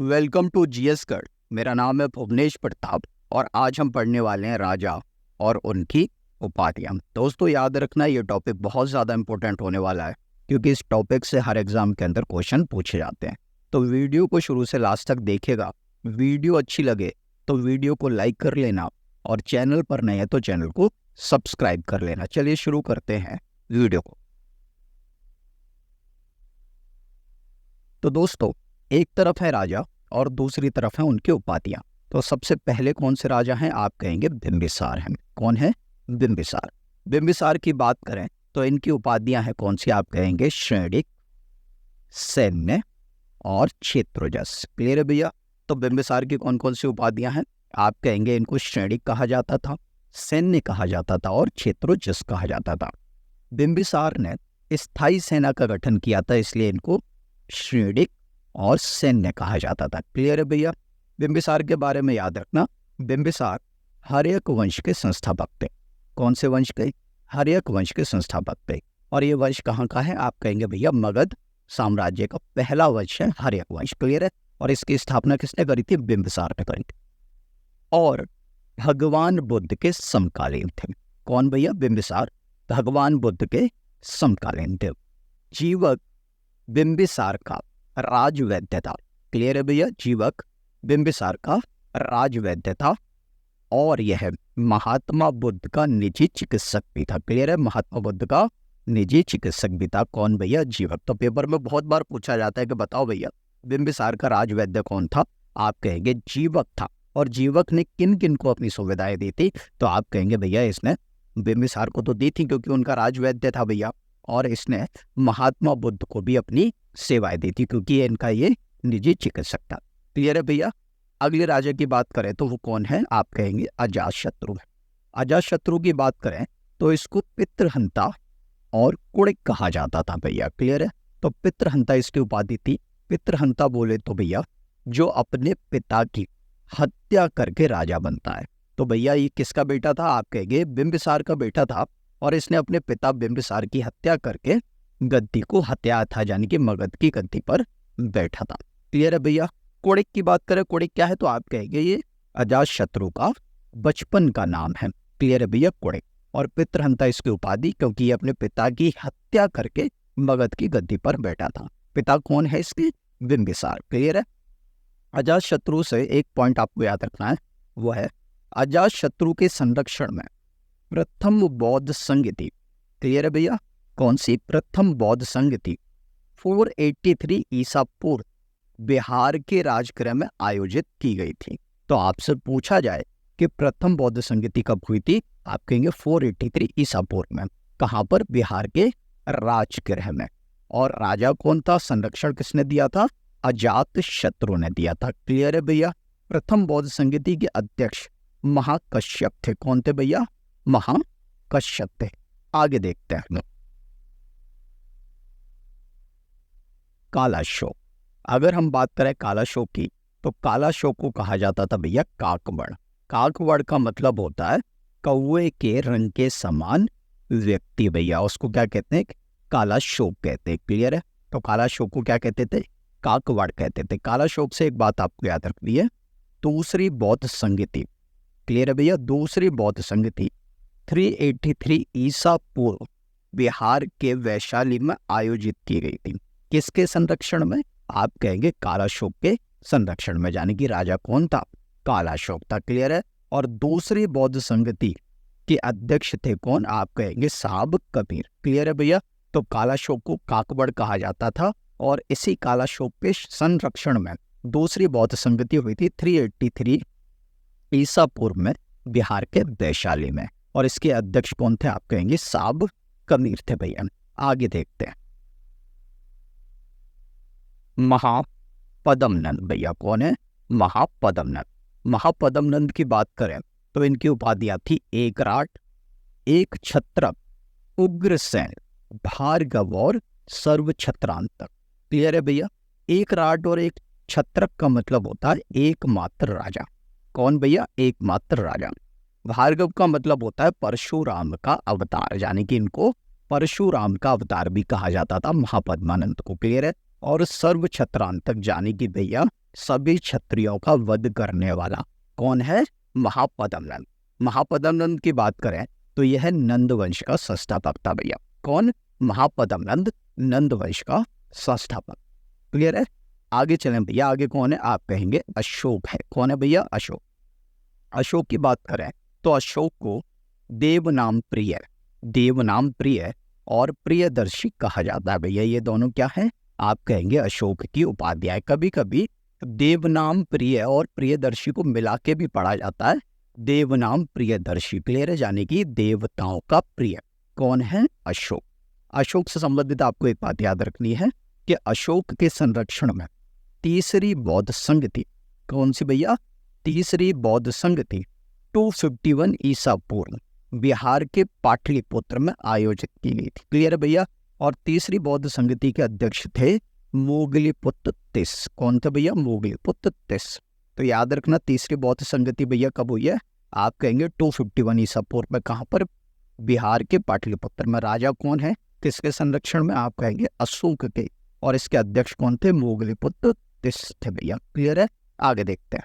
Welcome to GS cut. मेरा नाम है भुवनेश प्रताप और आज हम पढ़ने वाले हैं राजा और उनकी उपाधियां। दोस्तों याद रखना ये टॉपिक बहुत ज़्यादा इंपॉर्टेंट होने वाला है क्योंकि इस टॉपिक से हर एग्जाम के अंदर क्वेश्चन पूछे जाते हैं। तो वीडियो को शुरू से लास्ट तक देखिएगा। वीडियो अच्छी लगे तो वीडियो को लाइक कर लेना और चैनल पर नए हैं तो चैनल को सब्सक्राइब कर लेना। चलिए शुरू करते हैं वीडियो को। तो दोस्तों एक तरफ है राजा और दूसरी तरफ है उनकी उपाधियां। तो सबसे पहले कौन से राजा हैं? आप कहेंगे बिंबिसार हैं। कौन है? बिंबिसार। बिंबिसार की बात करें तो इनकी उपाधियां हैं कौन सी? आप कहेंगे शैणिक, सैन्य और क्षेत्रजस। क्लियर है भैया? तो बिंबिसार की कौन कौन सी उपाधियां हैं? आप कहेंगे इनको शैणिक कहा जाता था, सैन्य कहा जाता था और क्षेत्रजस कहा जाता था। बिंबिसार ने स्थायी सेना का गठन किया था, इसलिए इनको शैणिक और सैन्य कहा जाता था। क्लियर है भैया? बिंबिसार के बारे में याद रखना, बिंबिसार हर्यक वंश के संस्थापक थे। कौन से वंश के? हर्यक वंश के संस्थापक थे। और ये वंश कहाँ का है? आप कहेंगे भैया मगध साम्राज्य का पहला वंश है हर्यक वंश। क्लियर है? और इसकी स्थापना किसने करी थी? बिंबिसार ने करी थी। और भगवान बुद्ध के समकालीन थे। कौन भैया? बिंबिसार भगवान बुद्ध के समकालीन थे। जीवक बिंबिसार का राजवैद्य था। क्लियर है भैया? जीवक बिंबिसार का राजवैद्य था और यह महात्मा बुद्ध का निजी चिकित्सक भी था। क्लियर है? महात्मा बुद्ध का निजी चिकित्सक भी था। कौन भैया? जीवक। तो पेपर में बहुत बार पूछा जाता है कि बताओ भैया बिंबिसार का राजवैद्य कौन था? आप कहेंगे जीवक था। और जीवक ने किन किन को अपनी सुविधाएं दी थी? तो आप कहेंगे भैया इसने बिंबिसार को तो दी थी क्योंकि उनका राजवैद्य था भैया, और इसने महात्मा बुद्ध को भी अपनी सेवाएं दी थी क्योंकि इनका ये निजी चिकित्सक था। क्लियर है भैया? अगले राजा की बात करें तो वो कौन है? आप कहेंगे अजातशत्रु है। अजातशत्रु की बात करें तो इसको पितृहंता और कुड़िक कहा जाता था भैया। क्लियर है? तो पितृहंता इसकी उपाधि थी। पितृहंता बोले तो भैया जो अपने पिता की हत्या करके राजा बनता है। तो भैया ये किसका बेटा था? आप कहेंगे बिंबिसार का बेटा था और इसने अपने पिता बिंबिसार की हत्या करके गद्दी को हत्या था, यानी कि मगध की गद्दी पर बैठा था। क्लियर है भैया? कुड़िक की बात करें, कुड़िक क्या है? तो आप कहेंगे ये अजातशत्रु का बचपन का नाम है। क्लियर है भैया? कुड़िक। और पितृहंता इसकी उपाधि क्योंकि ये अपने पिता की हत्या करके मगध की गद्दी पर बैठा था। पिता कौन है इसके? बिंबिसार। क्लियर है? अजातशत्रु से एक पॉइंट आपको याद रखना है, वो है अजातशत्रु के संरक्षण में प्रथम बौद्ध संघ थी। क्लियर है भैया? कौन सी? प्रथम बौद्ध संघ थी। 483 ईसा पूर्व बिहार के राजगृह में आयोजित की गई थी। तो आपसे पूछा जाए कि प्रथम बौद्ध संगति कब हुई थी? आप कहेंगे 483 ईसा पूर्व में। कहाँ पर? बिहार के राजगृह में। और राजा कौन था? संरक्षण किसने दिया था? अजातशत्रु ने दिया था। क्लियर है भैया? प्रथम बौद्ध संगति के अध्यक्ष महाकश्यप थे। कौन थे भैया? महाकश्यप थे। आगे देखते हैं। कालाशोक। अगर हम बात करें कालाशोक की तो कालाशोक को कहा जाता था भैया काकवड़। काकवड़ का मतलब होता है कौवे के रंग के समान व्यक्ति भैया, उसको क्या कहते हैं? कालाशोक कहते हैं। क्लियर है? तो कालाशोक को क्या कहते थे? काकवड़ कहते थे। कालाशोक से एक बात आपको याद रखनी है, दूसरी बौद्ध संगति। क्लियर है भैया? दूसरी बौद्ध संगति 383 ईसा पूर्व बिहार के वैशाली में आयोजित की गई थी। किसके संरक्षण में? आप कहेंगे कालाशोक के संरक्षण में, यानी कि राजा कौन था? कालाशोक था। क्लियर है? और दूसरी बौद्ध संगति के अध्यक्ष थे कौन? आप कहेंगे साब कबीर। क्लियर है भैया? तो कालाशोक को काकवड़ कहा जाता था और इसी कालाशोक के संरक्षण में दूसरी बौद्ध संगति हुई थी 383 ईसा पूर्व में बिहार के वैशाली में, और इसके अध्यक्ष कौन थे? आप कहेंगे साब कबीर थे भैया। आगे देखते हैं। महापद्मनंद भैया कौन है? महापद्मनंद। महापद्मनंद की बात करें तो इनकी उपाधियां थी एकराट, एक छत्रक, उग्रसेन, भार्गव और सर्वछत्रांतक। क्लियर है भैया? एकराट और एक छत्रक का मतलब होता है एकमात्र राजा। कौन भैया? एकमात्र राजा। भार्गव का मतलब होता है परशुराम का अवतार, यानी कि इनको परशुराम का अवतार भी कहा जाता था महापद्मानंद को। क्लियर है? और सर्वछत्रांतक यानी कि भैया सभी क्षत्रियों का वध करने वाला कौन है? महापद्म नंद। महापद्म नंद की बात करें तो यह नंद वंश का संस्थापक था भैया। कौन? महापद्म नंद, नंद वंश का संस्थापक। क्लियर है? आगे चलें भैया, आगे कौन है? आप कहेंगे अशोक है। कौन है भैया? अशोक। अशोक की बात करें तो अशोक को देवनाम प्रिय, देवनाम प्रिय और प्रियदर्शी कहा जाता है भैया। ये दोनों क्या है? आप कहेंगे अशोक की उपाधियां। कभी कभी देवनाम प्रिय और प्रियदर्शी को मिला के भी पढ़ा जाता है, देवनाम प्रियदर्शी। क्लियर है? यानी कि देवताओं का प्रिय कौन है? अशोक। अशोक से संबंधित आपको एक बात याद रखनी है कि अशोक के संरक्षण में तीसरी बौद्ध संघ थी। कौन सी भैया? तीसरी बौद्ध संघ थी। 251 ईसा पूर्व बिहार के पाटलिपुत्र में आयोजित की गई थी। क्लियर है भैया? और तीसरी बौद्ध संगति के अध्यक्ष थे मोगलीपुत्र तिस। कौन थे भैया? मोगलीपुत्र तिस। तो याद रखना तीसरी बौद्ध संगति भैया कब हुई है? आप कहेंगे 251 ईसा पूर्व में। कहाँ पर? बिहार के पाटलिपुत्र में। राजा कौन है किसके संरक्षण में? आप कहेंगे अशोक के। और इसके अध्यक्ष कौन थे? मोगलीपुत्र तिस थे भैया। क्लियर है? आगे देखते हैं।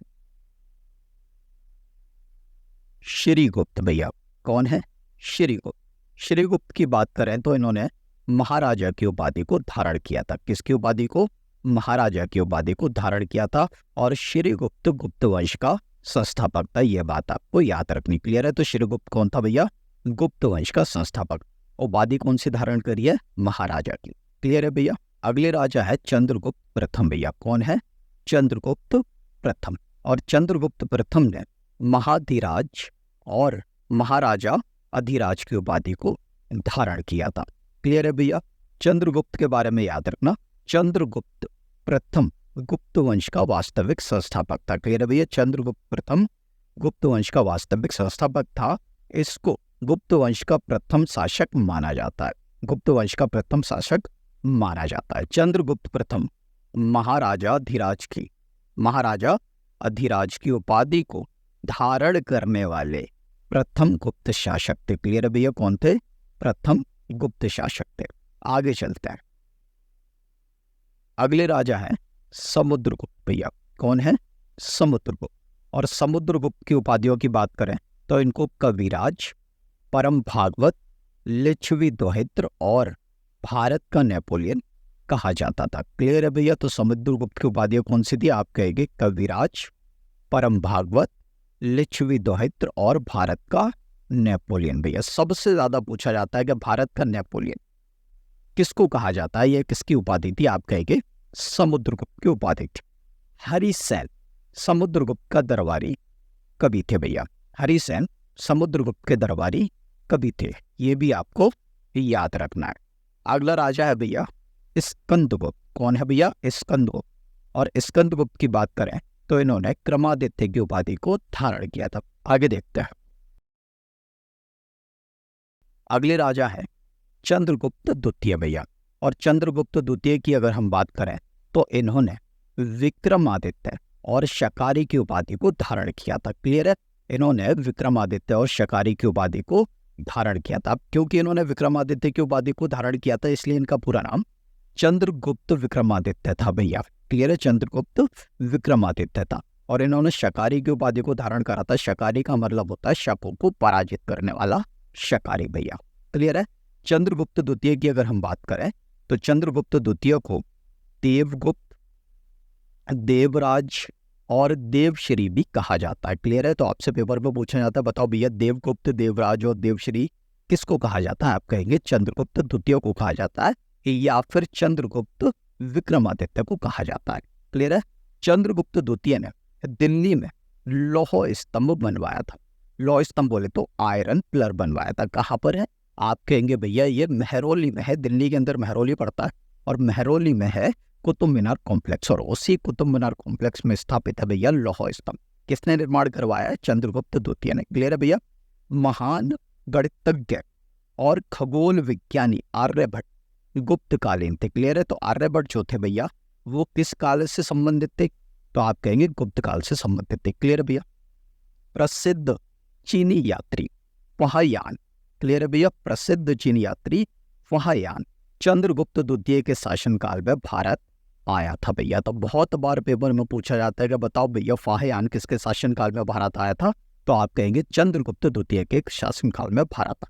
श्रीगुप्त भैया कौन है? श्रीगुप्त। श्रीगुप्त की बात करें तो इन्होंने महाराजा की उपाधि को धारण किया था। किसकी उपाधि को? महाराजा की उपाधि को धारण किया था। और श्रीगुप्त गुप्त वंश का संस्थापक था। यह बात आपको याद रखनी। क्लियर है? तो श्रीगुप्त कौन था भैया? गुप्त वंश का संस्थापक। उपाधि कौन सी धारण करी है? महाराजा की। क्लियर है भैया? अगले राजा है चंद्रगुप्त प्रथम भैया। कौन है? चंद्रगुप्त प्रथम। और चंद्रगुप्त प्रथम ने महाधिराज और महाराजा अधिराज की उपाधि को धारण किया था। क्लियर है भैया? चंद्रगुप्त के बारे में याद रखना, चंद्रगुप्त प्रथम गुप्त वंश का वास्तविक संस्थापक था। क्लियर है भैया? चंद्रगुप्त प्रथम गुप्त वंश का वास्तविक संस्थापक था। इसको गुप्त वंश का प्रथम शासक माना जाता है। गुप्त वंश का प्रथम शासक माना जाता है। चंद्रगुप्त प्रथम महाराजा अधिराज की उपाधि को धारण करने वाले प्रथम गुप्त शासक थे। क्लियर है भैया? कौन थे? प्रथम गुप्त शासक थे। आगे चलते हैं। अगले राजा है समुद्रगुप्त भैया। कौन है? समुद्रगुप्त। और समुद्रगुप्त की उपाधियों की बात करें तो इनको कविराज, परम भागवत, लिच्छवी दोहित्र और भारत का नेपोलियन कहा जाता था। क्लियर है भैया? तो समुद्रगुप्त की उपाधियां कौन सी थी? आप कहेंगे कविराज, परम भागवत, लिच्छवी दोहित्र और भारत का नेपोलियन। भैया सबसे ज्यादा पूछा जाता है कि भारत का नेपोलियन किसको कहा जाता है? यह किसकी उपाधि थी? आप कहेंगे समुद्रगुप्त की उपाधि थी। हरिसेन समुद्रगुप्त का दरबारी कभी थे भैया? हरिसेन समुद्रगुप्त के दरबारी कभी थे? ये भी आपको याद रखना है। अगला राजा है भैया स्कंदगुप्त। कौन है भैया? स्कंदगुप्त। और स्कंदगुप्त की बात करें तो इन्होंने क्रमादित्य की उपाधि को धारण किया था। आगे देखते हैं। अगले राजा है चंद्रगुप्त द्वितीय भैया। और चंद्रगुप्त द्वितीय की अगर हम बात करें तो इन्होंने विक्रमादित्य और शकारी की उपाधि को धारण किया था। क्लियर है? इन्होंने विक्रमादित्य और शकारी की उपाधि को धारण किया था। क्योंकि इन्होंने विक्रमादित्य की उपाधि को धारण किया था इसलिए इनका पूरा नाम चंद्रगुप्त विक्रमादित्य था भैया। क्लियर है? चंद्रगुप्त विक्रमादित्य था। और इन्होंने शकारी की उपाधि को धारण करा था। शकारी का मतलब होता है शकों को पराजित करने वाला शकारी भैया। क्लियर है? चंद्रगुप्त द्वितीय की अगर हम बात करें तो चंद्रगुप्त द्वितीय को देवगुप्त, देवराज और देवश्री भी कहा जाता है। क्लियर है? तो आपसे पेपर में पूछा जाता है बताओ भैया देवगुप्त, देवराज और देवश्री किसको कहा जाता है? आप कहेंगे चंद्रगुप्त द्वितीय को कहा जाता है या फिर चंद्रगुप्त विक्रमादित्य को कहा जाता है। क्लियर है? चंद्रगुप्त द्वितीय ने दिल्ली में लौह स्तंभ बनवाया था। लौह स्तंभ बोले तो आयरन पिलर बनवाया था। कहाँ पर है? आप कहेंगे भैया ये मेहरौली में है। दिल्ली के अंदर मेहरौली पड़ता है और मेहरौली में है कुतुब मीनार कॉम्प्लेक्स। और उसी कुतुब मीनार कॉम्प्लेक्स में स्थापित है भैया लौह स्तंभ। किसने निर्माण करवाया है? चंद्रगुप्त द्वितीय ने। क्लियर है भैया? महान गणितज्ञ और खगोल विज्ञानी आर्यभट्ट गुप्तकालीन थे। क्लियर है? तो आर्यभट्ट जो थे भैया वो किस काल से संबंधित थे? तो आप कहेंगे गुप्त काल से संबंधित थे। क्लियर है भैया? प्रसिद्ध चीनी यात्री फाहियान। क्लियर है भैया? प्रसिद्ध चीनी यात्री फाहियान चंद्रगुप्त द्वितीय के शासनकाल में भारत आया था भैया। तो बहुत बार पेपर में पूछा जाता है कि बताओ भैया फाहियान किसके शासनकाल में भारत आया था, तो आप कहेंगे चंद्रगुप्त द्वितीय के शासनकाल में भारत।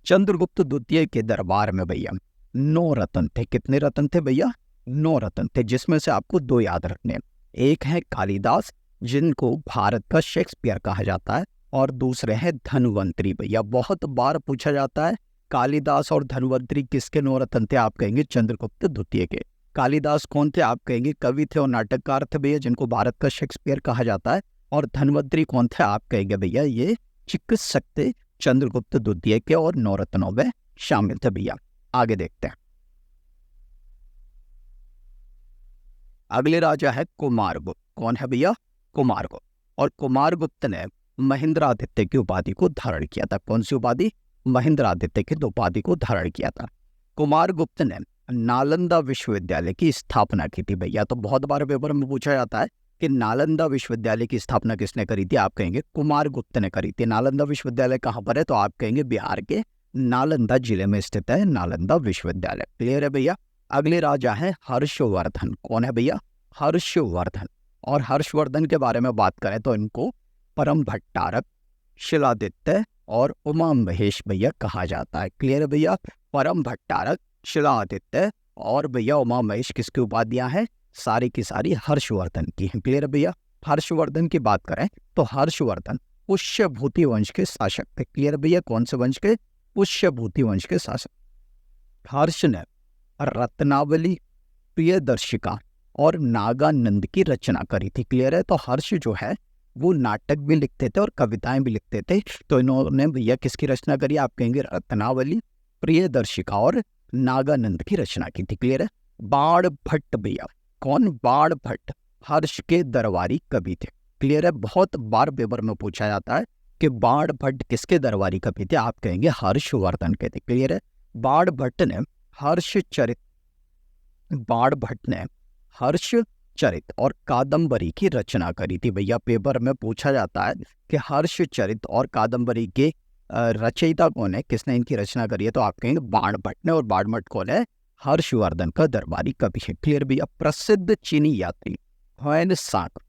चंद्रगुप्त द्वितीय के दरबार में भैया 9 रत्न थे। कितने रत्न थे भैया? 9 रत्न थे, जिसमें से आपको 2 याद रखने हैं। एक है कालिदास, जिनको भारत का शेक्सपियर कहा जाता है, और दूसरे हैं धन्वंतरी भैया। बहुत बार पूछा जाता है कालिदास और धन्वंतरी किसके 9 रत्न थे, आप कहेंगे चंद्रगुप्त द्वितीय के। कालिदास कौन थे, आप कहेंगे कवि थे और नाटककार थे भैया, जिनको भारत का शेक्सपियर कहा जाता है। और धन्वंतरी कौन थे, आप कहेंगे भैया ये चिकित्सक थे, चंद्रगुप्त द्वितीय के और 9 रत्नों में शामिल थे भैया। आगे देखते हैं। अगले राजा है कुमारगुप्त। कौन है भैया? कुमारगुप्त। और कुमारगुप्त ने महेंद्रादित्य की उपाधि को धारण किया था। कौन सी उपाधि? महेंद्रादित्य की उपाधि को धारण किया था। कुमारगुप्त ने नालंदा विश्वविद्यालय की स्थापना की थी भैया। तो बहुत बार पेपर में पूछा जाता है कि नालंदा विश्वविद्यालय की स्थापना किसने करी थी, आप कहेंगे कुमारगुप्त ने करी थी। नालंदा विश्वविद्यालय कहाँ पर है, तो आप कहेंगे बिहार के नालंदा जिले में स्थित है नालंदा विश्वविद्यालय। क्लियर है भैया। अगले राजा है हर्षवर्धन। कौन है भैया? हर्षवर्धन। और हर्षवर्धन के बारे में बात करें तो इनको परम भट्टारक, शिलादित्य और उमा महेश भैया कहा जाता है। क्लियर है भैया। परम भट्टारक, शिलादित्य और भैया उमा महेश किसकी उपाधियां हैं? सारी की सारी हर्षवर्धन की हैं। क्लियर है भैया। हर्षवर्धन की बात करें तो हर्षवर्धन पुष्यभूति वंश के शासक थे। क्लियर है भैया। कौन से वंश के? पुष्यभूति वंश के शासक। हर्ष ने रत्नावली, प्रियदर्शिका और नागानंद की रचना करी थी। क्लियर है। तो हर्ष जो है वो नाटक भी लिखते थे और कविताएं भी लिखते थे। तो इन्होंने भैया किसकी रचना करी, आप कहेंगे रत्नावली, प्रियदर्शिका और नागानंद की रचना की थी। क्लियर है। बाण भट्ट भैया। कौन? बाण भट्ट हर्ष के दरबारी कवि थे। क्लियर है। बहुत बार पेपर में पूछा जाता है कि बाण भट्ट किसके दरबारी कवि थे, आप कहेंगे हर्षवर्धन के थे। क्लियर है। बाण भट्ट ने हर्षचरित और कादंबरी की रचना करी थी भैया। पेपर में पूछा जाता है कि हर्षचरित और कादंबरी के रचयिता कौन है, किसने इनकी रचना करी है, तो आप कहेंगे बाण भट्ट ने। और बाण भट्ट कौन है? हर्षवर्धन का दरबारी कवि है। क्लियर भैया। प्रसिद्ध चीनी यात्री ह्वेन सांग।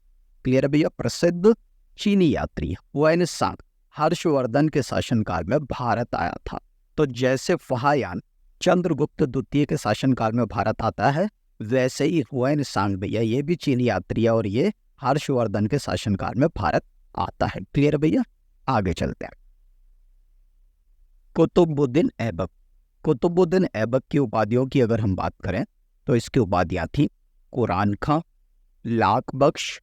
क्लियर भैया। प्रसिद्ध चीनी यात्री ह्वेन सांग हर्षवर्धन के शासनकाल में भारत आया था। तो जैसे फाहियान चंद्रगुप्त द्वितीय के शासनकाल में भारत आता है, वैसे ही ह्वेन सांग भैया ये भी चीनी यात्री है और ये हर्षवर्धन के शासनकाल में भारत आता है। क्लियर भैया। आगे चलते हैं। कुतुबुद्दीन ऐबक। कुतुबुद्दीन ऐबक की उपाधियों की अगर हम बात करें तो इसकी उपाधियां थी कुरान खां, लाख बख्श,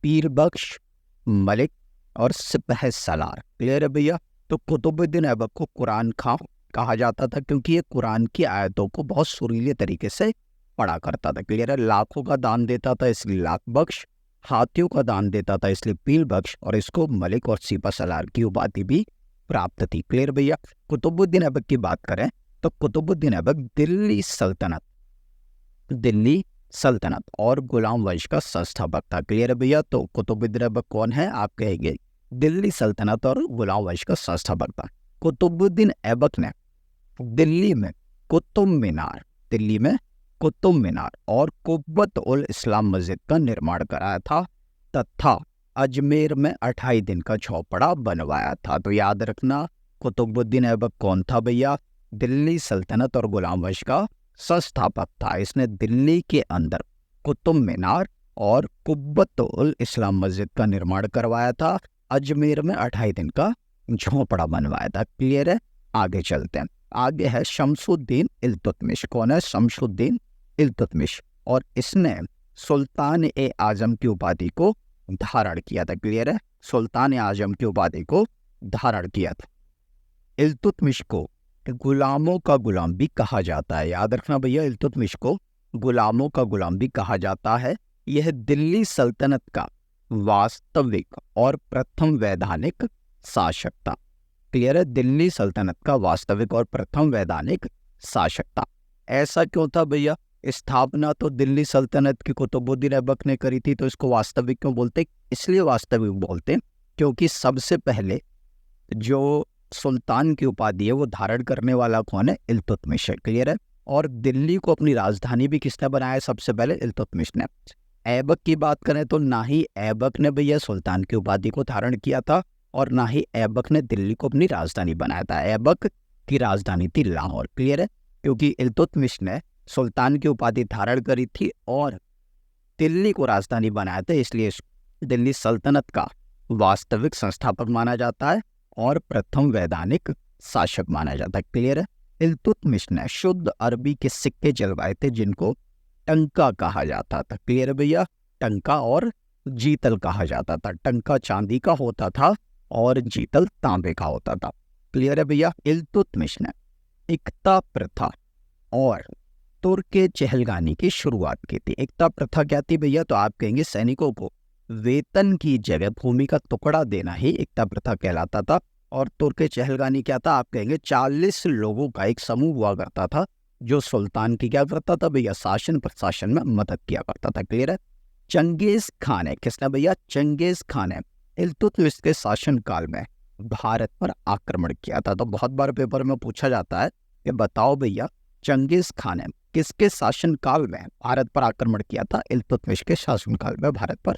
पीर बख्श, मलिक और सिपह सलार। क्लियर है भैया। तो कुतुबुद्दीन ऐबक को कुरान खां कहा जाता था क्योंकि ये कुरान की आयतों को बहुत सुरीले तरीके से पढ़ा करता था। क्लियर है। लाखों का दान देता था इसलिए लाख बख्श, हाथियों का दान देता था इसलिए पीर बख्श, और इसको मलिक और सिपह सलार की उपाधि भी प्राप्त थी। क्लियर भैया। कुतुबुद्दीन ऐबक की बात करें तो कुतुबुद्दीन ऐबक दिल्ली सल्तनत और गुलाम वंश का संस्थापक था। क्लियर है भैया। तो कुतुबुद्दीन ऐबक कौन है, आप कहेंगे दिल्ली सल्तनत और गुलाम वंश का संस्थापक था। कुतुबुद्दीन ऐबक ने दिल्ली में कुतुब मीनार और कुब्बत उल इस्लाम मस्जिद का निर्माण कराया था तथा अजमेर में 28 दिन का झोपड़ा बनवाया था। तो याद रखना कुतुबुद्दीन ऐबक कौन था भैया? दिल्ली सल्तनत और गुलाम वंश का संस्थापक था। इसने दिल्ली के अंदर कुतुब मीनार और कुब्बत उल इस्लाम मस्जिद का निर्माण करवाया था, अजमेर में 28 दिन का झोपड़ा बनवाया था। क्लियर है। आगे चलते हैं। आगे है शमसुद्दीन इल्तुतमिश। कौन है? शमसुद्दीन इल्तुतमिश। और इसने सुल्तान ए आजम की उपाधि को धारण किया था। क्लियर है। सुल्तान ए आजम की उपाधि को धारण किया था। इल्तुतमिश को गुलामों का गुलाम भी कहा जाता है। याद रखना भैया, इल्तुतमिश को गुलामों का गुलाम भी कहा जाता है। यह दिल्ली सल्तनत का वास्तविक और प्रथम वैधानिक शासक था। क्लियर है। दिल्ली सल्तनत का वास्तविक और प्रथम वैधानिक शासक था। ऐसा क्यों था भैया? स्थापना तो दिल्ली सल्तनत की कुतुबुद्दीन ऐबक ने करी थी, तो इसको वास्तविक क्यों बोलते? इसलिए वास्तविक बोलते क्योंकि सबसे पहले जो सुल्तान की उपाधि है वो धारण करने वाला कौन है? इल्तुतमिश है। क्लियर है। और दिल्ली को अपनी राजधानी भी किसने बनाया सबसे पहले? इल्तुतमिश ने। ऐबक की बात करें तो ना ही ऐबक ने भैया सुल्तान की उपाधि को धारण किया था और ना ही ऐबक ने दिल्ली को अपनी राजधानी बनाया था। ऐबक की राजधानी थी लाहौर। क्लियर है? क्योंकि इल्तुतमिश ने सुल्तान की उपाधि धारण करी थी और दिल्ली को राजधानी बनाया था, इसलिए दिल्ली सल्तनत का वास्तविक संस्थापक माना जाता है और प्रथम वैधानिक शासक माना जाता है। क्लियर है? इल्तुतमिश ने शुद्ध अरबी के सिक्के जलवाए थे जिनको टंका कहा जाता था। क्लियर है भैया? टंका और जीतल कहा जाता था। टंका चांदी का होता था और जीतल तांबे का होता था। क्लियर है भैया? इल्तुतमिश ने इक्ता प्रथा और तुर्के चहलगानी की शुरुआत की थी। इक्ता प्रथा क्या थी भैया? तो आप कहेंगे सैनिकों को वेतन की जगह भूमि का टुकड़ा देना ही इक्ता प्रथा कहलाता था। और तुर्के चहलगानी क्या था? आप कहेंगे 40 लोगों का एक समूह हुआ करता था जो सुल्तान की क्या करता था भैया? शासन प्रशासन में मदद किया करता था। क्लियर है? चंगेज खान है, किसने भैया? चंगेज खान है इल्तुतमिश के शासन काल में भारत पर आक्रमण किया था। तो बहुत बार पेपर में पूछा जाता है कि बताओ भैया चंगेज खान है किसके शासन काल में भारत पर आक्रमण किया था? इल्तुतमिश के शासन काल में भारत पर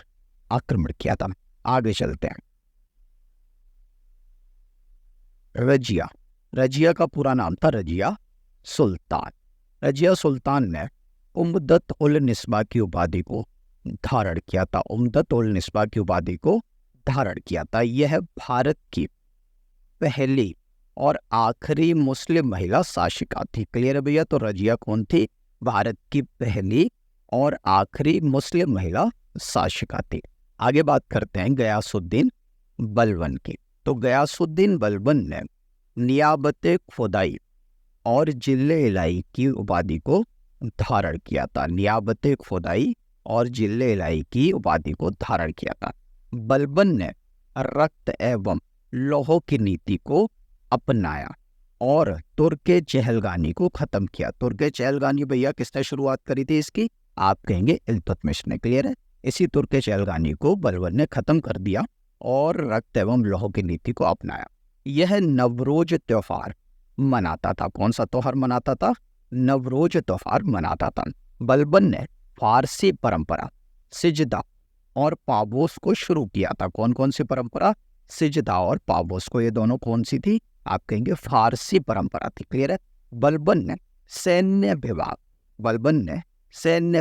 आक्रमण किया था। आगे चलते हैं। रजिया। रजिया का पूरा नाम था रजिया सुल्तान। रजिया सुल्तान ने उम्दत उल निस्बा की उपाधि को धारण किया था। उम्दत उल निस्बा की उपाधि को धारण किया था। यह भारत की पहली और आखिरी मुस्लिम महिला शासिका थी। क्लियर है भैया? तो रजिया कौन थी? भारत की पहली और आखिरी मुस्लिम महिला शासिका थी। आगे बात करते हैं गयासुद्दीन बलबन की। तो गयासुद्दीन बलबन ने नियाबत खुदाई और जिले इलाई की उपाधि को धारण किया था। नियाबत खुदाई और जिले इलाई की उपाधि को धारण किया था। बलबन ने रक्त एवं लौह की नीति को अपनाया और तुर्के चहलगानी को खत्म किया। तुर्के चहलगानी भैया किसने शुरुआत करी थी इसकी? आप कहेंगे इल्तुतमिश ने। क्लियर है? इसी तुर्के चहलगानी को बलबन ने खत्म कर दिया और रक्त एवं लौह की नीति को अपनाया। यह नवरोज त्योहार मनाता था। कौन सा त्योहार मनाता था? नवरोज त्योहार मनाता था। बलबन ने फारसी परंपरा सिजदा और पाबोस को शुरू किया था। कौन कौन सी परंपरा? सिजदा और पाबोस को। ये दोनों कौन सी थी? आप कहेंगे फारसी परंपरा थी। क्लियर है? बलबन ने सैन्य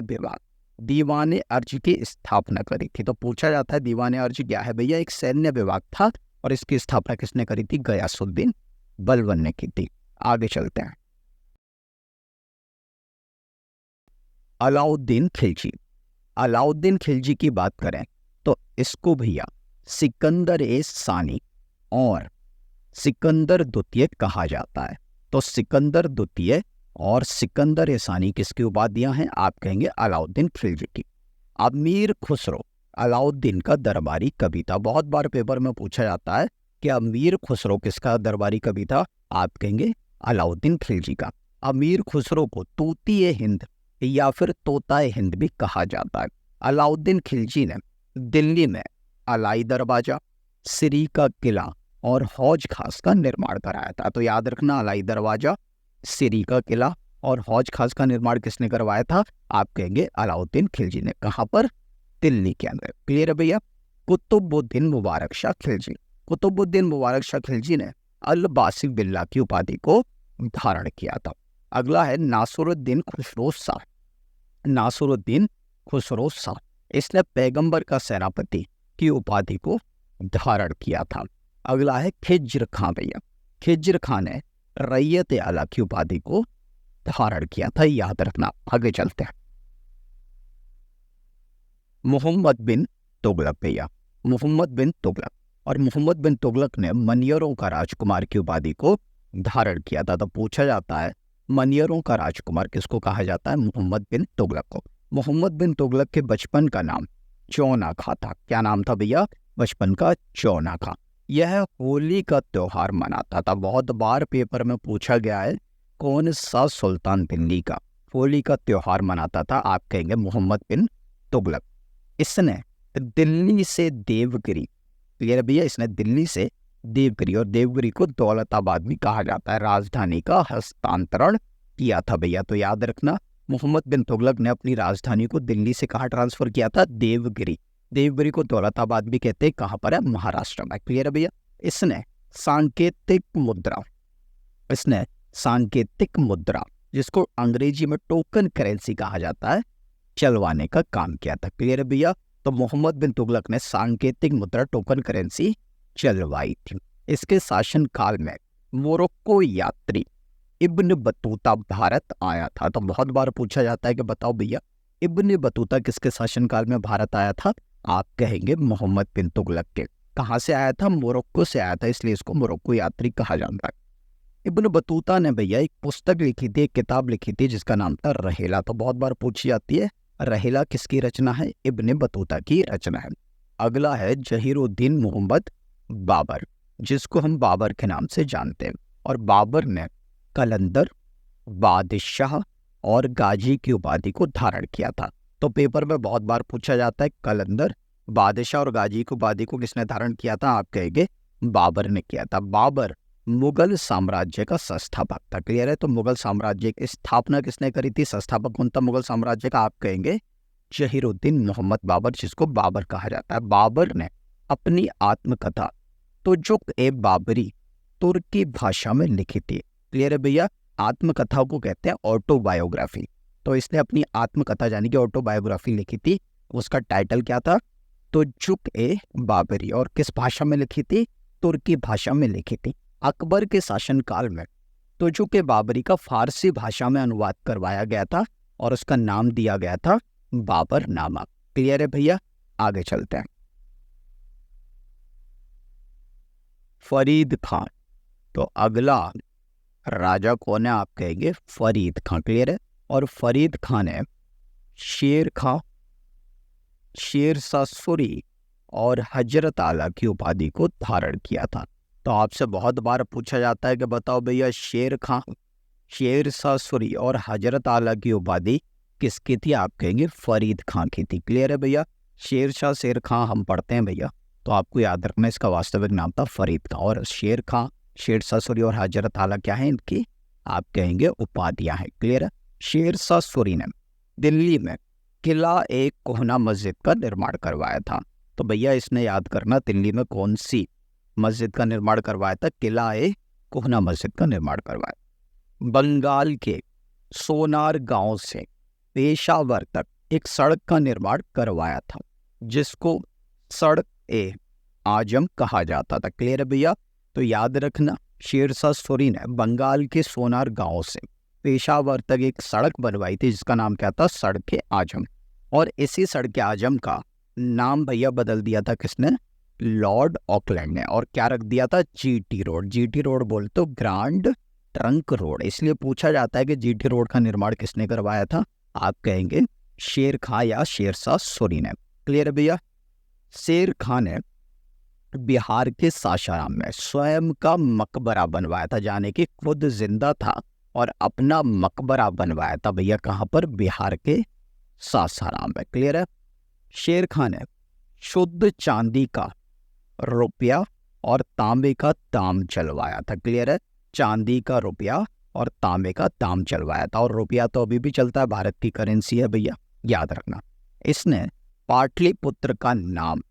विभाग दीवाने अर्ज की स्थापना करी थी। तो पूछा जाता है दीवाने अर्ज क्या है भैया? एक सैन्य विभाग था और इसकी स्थापना किसने करी थी? गयासुद्दीन बलबन ने की थी। आगे चलते हैं। अलाउद्दीन खिलजी। अलाउद्दीन खिलजी की बात करें तो इसको भैया सिकंदर ए सानी और सिकंदर द्वितीय कहा जाता है। तो सिकंदर द्वितीय और सिकंदर ए सानी किसकी उपाधियां हैं? आप कहेंगे अलाउद्दीन खिलजी की। अमीर खुसरो अलाउद्दीन का दरबारी कवि था। बहुत बार पेपर में पूछा जाता है कि अमीर खुसरो किसका दरबारी कवि था? आप कहेंगे अलाउद्दीन खिलजी का। अमीर खुसरो को तूती ए हिंद या फिर तोताए हिंद भी कहा जाता है। अलाउद्दीन खिलजी ने दिल्ली में अलाई दरवाजा, सिरी का किला और हौज खास का निर्माण कराया था। तो याद रखना अलाई दरवाजा, सिरी का किला और हौज खास का निर्माण किसने करवाया था? आप कहेंगे अलाउद्दीन खिलजी ने। कहाँ पर? दिल्ली के अंदर। क्लियर है भैया? कुतुबुद्दीन मुबारक शाह खिलजी। कुतुबुद्दीन मुबारक शाह खिलजी ने अल बासिक बिल्ला की उपाधि को धारण किया था। अगला है नासुरुद्दीन खुसरो शाह। नासुरुद्दीन खुसरो शाह, इसने पैगंबर का सेनापति की उपाधि को धारण किया था। अगला है खिज्र खां भैया। खिज्र खां ने रैयत आला की उपाधि को धारण किया था। याद रखना। आगे चलते हैं। मोहम्मद बिन तुगलक भैया। मोहम्मद बिन तुगलक और मोहम्मद बिन तुगलक ने मनियरों का राजकुमार की उपाधि को धारण किया था। तो पूछा जाता है मनियरों का राजकुमार किसको कहा जाता है? मोहम्मद बिन तुगलक को। मोहम्मद बिन तुगलक के बचपन का नाम चौनाखा था। क्या नाम था भैया? बचपन का चौनाखा। यह होली का त्योहार मनाता था। बहुत बार पेपर में पूछा गया है कौन सा सुल्तान दिल्ली का होली का त्योहार मनाता था? आप कहेंगे मोहम्मद बिन तुगलक। इसने दिल्ली से देवगिरी, क्लियर भैया? इसने दिल्ली से देवगिरी, और देवगिरी को दौलताबाद भी कहा जाता है, राजधानी का हस्तांतरण किया था भैया? तो याद रखना, मोहम्मद बिन तुगलक ने अपनी राजधानी को दिल्ली से कहाँ ट्रांसफर किया था? देवगिरी। देवगिरी को दौलताबाद भी कहते हैं, कहाँ पर है? महाराष्ट्र में। क्लियर है भैया? इसने सांकेतिक मुद्रा, इसने सांकेतिक मुद्रा, जिसको अंग्रेजी में टोकन करेंसी कहा जाता है, चलवाने का काम किया था। क्लियर है भैया? तो मोहम्मद बिन तुगलक ने सांकेतिक मुद्रा, टोकन करेंसी चलवाई थी। इसके शासन काल में मोरक्को यात्री इब्न बतूता भारत आया था। तो बहुत बार पूछा जाता है कि बताओ भैया, इब्न बतूता किसके शासनकाल में भारत आया था? आप कहेंगे मोहम्मद बिन तुगलक के। कहाँ से आया था? मोरक्को से आया था, इसलिए इसको मोरक्को यात्री कहा जाता है। इब्न बतूता ने भैया एक पुस्तक लिखी थी, एक किताब लिखी थी, जिसका नाम था रहेला। तो बहुत बार पूछी जाती है, रहेला किसकी रचना है? इब्न बतूता की रचना है। अगला है जहीरुद्दीन मोहम्मद बाबर, जिसको हम बाबर के नाम से जानते हैं। और बाबर ने कलंदर, बादशाह और गाजी की उपाधि को धारण किया था। तो पेपर में बहुत बार पूछा जाता है, कलंदर, बादशाह और गाजी की उपाधि को किसने धारण किया था? आप कहेंगे बाबर ने किया था। बाबर मुगल साम्राज्य का संस्थापक था। क्लियर है? तो मुगल साम्राज्य की स्थापना किसने करी थी? संस्थापक कौन था मुगल साम्राज्य का? आप कहेंगे जहीरुद्दीन मोहम्मद बाबर, जिसको बाबर कहा जाता है। बाबर ने अपनी आत्मकथा तुजुक-ए-बाबरी तुर्की भाषा में लिखी थी। क्लियर है भैया? आत्मकथा को कहते हैं ऑटोबायोग्राफी। तो इसने अपनी आत्मकथा यानी कि ऑटोबायोग्राफी लिखी थी। उसका टाइटल क्या था? तुजुक-ए-बाबरी। और किस भाषा में लिखी थी? तुर्की भाषा में लिखी थी। अकबर के शासनकाल में तुजुक-ए-बाबरी का फारसी भाषा में अनुवाद करवाया गया था और उसका नाम दिया गया था बाबरनामा। क्लियर है भैया? आगे चलते हैं। फरीद खान। तो अगला राजा कौन है? आप कहेंगे फरीद खान। क्लियर है? और फरीद खान ने शेर खां, शेरशाह सूरी और हजरत आला की उपाधि को धारण किया था। तो आपसे बहुत बार पूछा जाता है कि बताओ भैया, शेर खां, शेरशाह सूरी और हजरत आला की उपाधि किसकी थी? आप कहेंगे फरीद खां की थी। क्लियर है भैया? शेरशाह, शेर खां हम पढ़ते हैं भैया, तो आपको याद रखना इसका वास्तविक नाम था फरीद खां। और शेर खां, शेरशाह सूरी और हजरत आला क्या है इनकी? आप कहेंगे उपाधियां हैं। क्लियर है? शेरशाह सूरी ने दिल्ली में किला-ए-कोहना मस्जिद का निर्माण करवाया था। तो भैया इसने याद करना, दिल्ली में कौन सी मस्जिद का निर्माण करवाया था? किला-ए-कोहना मस्जिद का निर्माण करवाया। बंगाल के सोनार गांव से पेशावर तक एक सड़क का निर्माण करवाया था, जिसको सड़क-ए-आजम कहा जाता था। क्लियर है भैया? तो याद रखना, शेरशाह सूरी ने बंगाल के सोनार गांव से पेशावर तक एक सड़क बनवाई थी, जिसका नाम क्या था? सड़क-ए-आजम। और इसी सड़क-ए-आजम का नाम भैया बदल दिया था किसने? लॉर्ड ऑकलैंड ने। और क्या रख दिया था? GT road. जीटी रोड बोल तो ग्रांड ट्रंक रोड। इसलिए पूछा जाता है कि जीटी रोड का निर्माण किसने करवाया था? आप कहेंगे शेर खां या शेरशाह सूरी ने। क्लियर है भैया? शेर खां ने बिहार के सासाराम में स्वयं का मकबरा बनवाया था, यानी कि खुद जिंदा था और अपना मकबरा बनवाया था भैया। कहाँ पर? बिहार के सासाराम में। क्लियर है? शेर खां ने शुद्ध चांदी का रुपया और तांबे का दाम चलवाया था। क्लियर है? चांदी का रुपया और तांबे का दाम चलवाया था। और रुपया तो अभी भी चलता है, भारत की करेंसी है भैया, याद रखना। इसने पाटलिपुत्र का नाम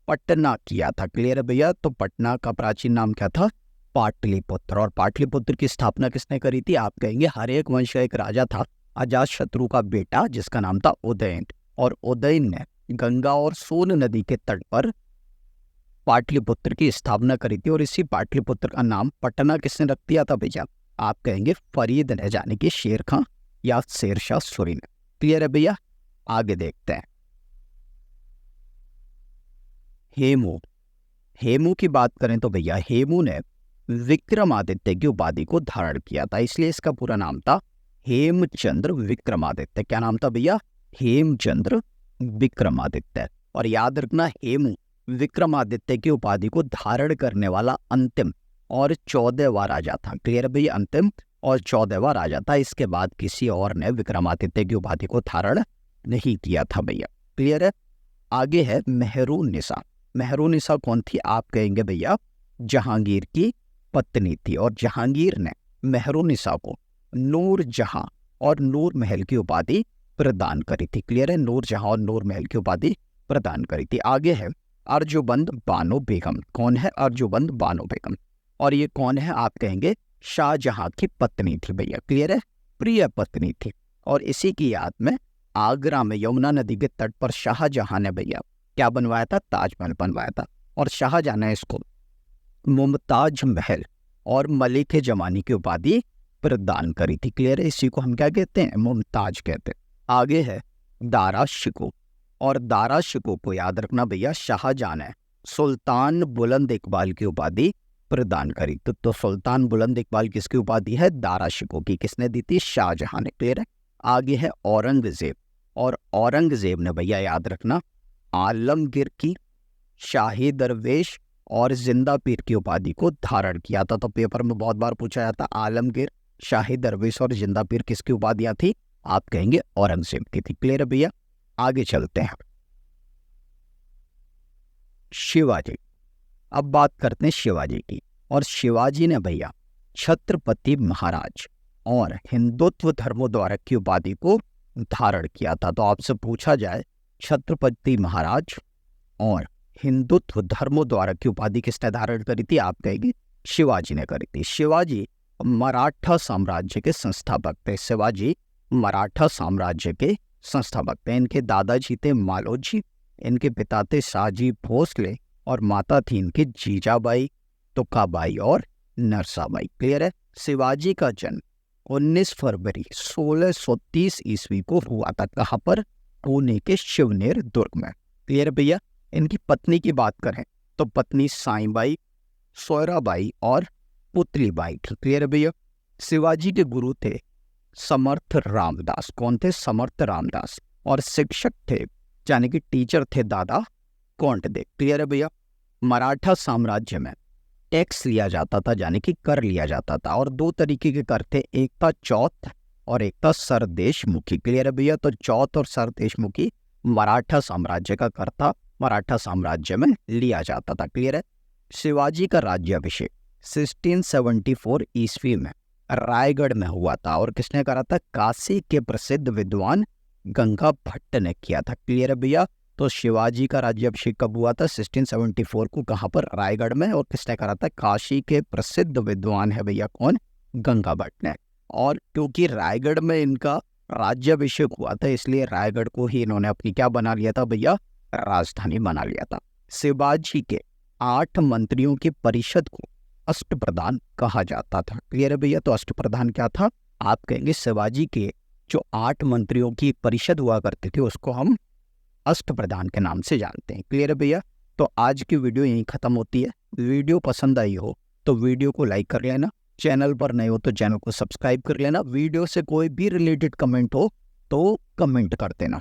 पटना किया था। क्लियर है भैया? तो पटना का प्राचीन नाम क्या था? पाटलिपुत्र। और पाटलिपुत्र की स्थापना किसने करी थी? आप कहेंगे हर्यक वंश का एक राजा था, अजातशत्रु का बेटा, जिसका नाम था उदयन। और उदयन ने गंगा और सोन नदी के तट पर पाटलिपुत्र की स्थापना करी थी। और इसी पाटलिपुत्र का नाम पटना किसने रख दिया था भैया? आप कहेंगे फरीद ने, यानी कि शेर खां या शेरशाह सूरी ने। क्लियर है भैया? आगे देखते हैं। हेमू। हेमू की बात करें तो भैया, हेमू ने विक्रमादित्य की उपाधि को धारण किया था, इसलिए इसका पूरा नाम था हेमचंद्र विक्रमादित्य। क्या नाम था भैया? हेमचंद्र विक्रमादित्य। और याद रखना, हेमू विक्रमादित्य की उपाधि को धारण करने वाला अंतिम और 14वां राजा था। क्लियर भैया? अंतिम और 14वां राजा था। इसके बाद किसी और ने विक्रमादित्य की उपाधि को धारण नहीं किया था भैया। क्लियर है? आगे है मेहरुन्निसा। मेहरुन्निसा कौन थी? आप कहेंगे भैया जहांगीर की पत्नी थी। और जहांगीर ने मेहरुन्निसा को नूर जहां और नूर महल की उपाधि प्रदान करी थी। क्लियर है, नूर जहां और नूर महल की उपाधि प्रदान करी थी। आगे है अर्जुबंद बानो बेगम। कौन है अर्जुबंद बानो बेगम? और ये कौन है? आप कहेंगे शाहजहां की पत्नी थी भैया। क्लियर है, प्रिय पत्नी थी। और इसी की याद में आगरा में यमुना नदी के तट पर शाहजहां ने भैया क्या बनवाया था? ताजमहल बनवाया था। और शाहजहां ने इसको मुमताज महल और मलिक जमानी की उपाधि प्रदान करी थी। क्लियर है, इसी को हम क्या कहते हैं? मुमताज कहते हैं। आगे है दारा शिकोह। और दारा शिकोह को याद रखना भैया, शाहजहां ने सुल्तान बुलंद इकबाल की उपाधि प्रदान करी। तो सुल्तान बुलंद इकबाल किसकी उपाधि है? दारा शिकोह की। किसने दी थी? शाहजहां ने। क्लियर है। आगे है औरंगजेब। और औरंगजेब ने भैया याद रखना आलमगीर की, शाही दरवेश और जिंदा पीर की उपाधि को धारण किया था। तो पेपर में बहुत बार पूछा जाता, आलमगीर, शाही दरवेश और जिंदा पीर किसकी उपाधियां थी? आप कहेंगे औरंगजेब की थी। क्लियर है भैया। आगे चलते हैं, शिवाजी। अब बात करते हैं शिवाजी की। और शिवाजी ने भैया छत्रपति महाराज और हिंदुत्व धर्मोद्धारक की उपाधि को धारण किया था। तो आपसे पूछा जाए छत्रपति महाराज और हिंदुत्व धर्मोद्धारक की उपाधि किसने धारण करी थी? आप कहेंगे शिवाजी ने करी थी। शिवाजी मराठा साम्राज्य के संस्थापक थे। शिवाजी मराठा साम्राज्य के संस्थापक थे। इनके दादाजी थे मालोजी, इनके पिता थे शाहजी भोसले और माता थी इनकी जीजाबाई, तुकाबाई और नरसाबाई। क्लियर है। शिवाजी का जन्म 19 फरवरी 1630 ईस्वी को हुआ था। कहाँ पर? पुणे के शिवनेर दुर्ग में। क्लियर भैया। इनकी पत्नी की बात करें तो पत्नी साईबाई, सोयराबाई और पुतलीबाई थी। क्लियर भैया। शिवाजी के गुरु थे समर्थ रामदास। कौन थे? समर्थ रामदास। और शिक्षक थे, यानी कि टीचर थे, दादा कोंडदेव। क्लियर है भैया। मराठा साम्राज्य में टैक्स लिया जाता था, यानी कि कर लिया जाता था। और दो तरीके के कर थे, एक था चौथ और एक था सरदेशमुखी। क्लियर है भैया। तो चौथ और सरदेशमुखी मराठा साम्राज्य का कर था, मराठा साम्राज्य में लिया जाता था। क्लियर है। शिवाजी का राज्याभिषेक 1674 ईस्वी में रायगढ़ में हुआ था। और किसने करा था? काशी के प्रसिद्ध विद्वान गंगा भट्ट ने किया था। क्लियर है भैया। तो शिवाजी का राज्याभिषेक कब हुआ था? 1674 को। कहाँ पर? रायगढ़ में। और किसने करा था? काशी के प्रसिद्ध विद्वान है भैया कौन? गंगा भट्ट ने। और क्योंकि रायगढ़ में इनका राज्याभिषेक हुआ था, इसलिए रायगढ़ को ही इन्होंने अपनी क्या बना लिया था भैया? राजधानी बना लिया था। शिवाजी के 8 मंत्रियों की परिषद को अष्टप्रधान कहा जाता था। क्लियर है भैया। तो अष्टप्रधान क्या था? आप कहेंगे शिवाजी के जो 8 मंत्रियों की परिषद हुआ करती थी उसको हम अष्टप्रधान के नाम से जानते हैं। क्लियर है भैया। तो आज की वीडियो यहीं खत्म होती है। वीडियो पसंद आई हो तो वीडियो को लाइक कर लेना, चैनल पर नए हो तो चैनल को सब्सक्राइब कर लेना। वीडियो से कोई भी रिलेटेड कमेंट हो तो कमेंट कर देना।